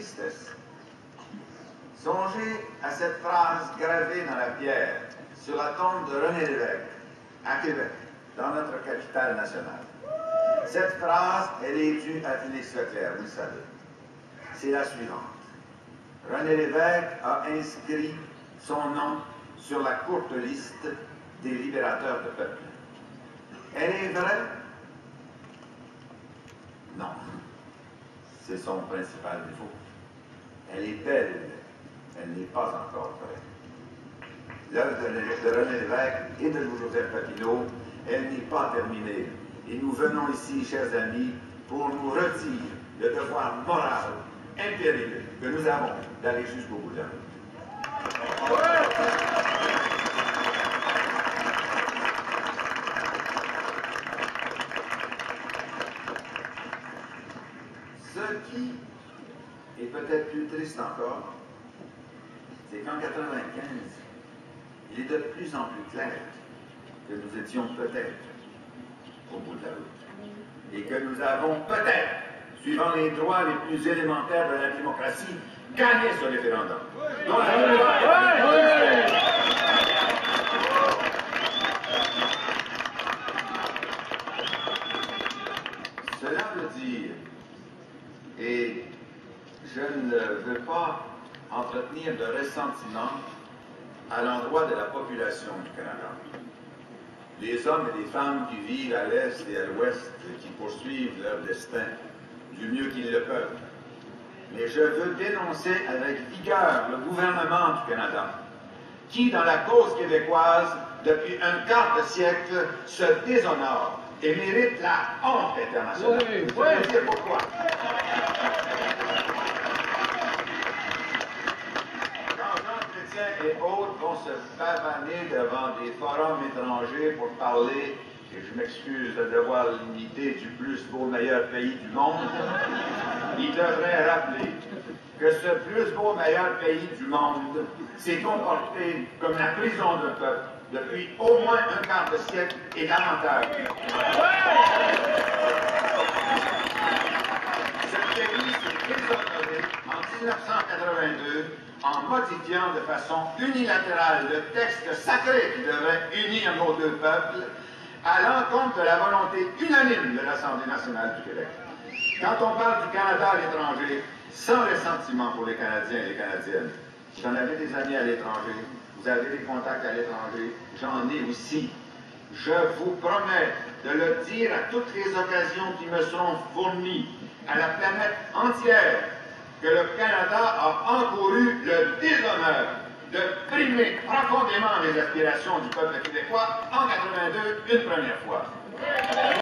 tristesse. Songez à cette phrase gravée dans la pierre sur la tombe de René Lévesque, à Québec, dans notre capitale nationale. Cette phrase, elle est due à Félix Leclerc, vous le savez. C'est la suivante. René Lévesque a inscrit son nom sur la courte liste des libérateurs de peuple. Elle est vraie? Non. C'est son principal défaut. Elle est belle. Elle n'est pas encore vraie. L'œuvre de René Lévesque et de Louis-Joseph Papineau, elle n'est pas terminée. Et nous venons ici, chers amis, pour nous retirer le devoir moral impérieux que nous avons d'aller jusqu'au bout de la route. Ce qui est peut-être plus triste encore, c'est qu'en 1995, il est de plus en plus clair que nous étions peut-être au bout de la route. Et que nous avons peut-être, suivant les droits les plus élémentaires de la démocratie, gagné ce référendum. Donc, cela veut dire, et je ne veux pas entretenir de ressentiment à l'endroit de la population du Canada. Les hommes et les femmes qui vivent à l'Est et à l'Ouest et qui poursuivent leur destin du mieux qu'ils le peuvent. Mais je veux dénoncer avec vigueur le gouvernement du Canada, qui, dans la cause québécoise, depuis un quart de siècle, se déshonore et mérite la honte internationale. Je vais dire pourquoi. Et autres vont se pavaner devant des forums étrangers pour parler, et je m'excuse de devoir l'imiter, du plus beau meilleur pays du monde, ils devraient rappeler que ce plus beau meilleur pays du monde s'est comporté comme la prison d'un peuple depuis au moins un quart de siècle et davantage. Ce pays s'est déshonoré en 1982 en modifiant de façon unilatérale le texte sacré qui devrait unir nos deux peuples à l'encontre de la volonté unanime de l'Assemblée nationale du Québec. Quand on parle du Canada à l'étranger, sans ressentiment pour les Canadiens et les Canadiennes, vous en avez des amis à l'étranger, vous avez des contacts à l'étranger, j'en ai aussi. Je vous promets de le dire à toutes les occasions qui me seront fournies à la planète entière, que le Canada a encouru le déshonneur de primer profondément les aspirations du peuple québécois en 1982 une première fois.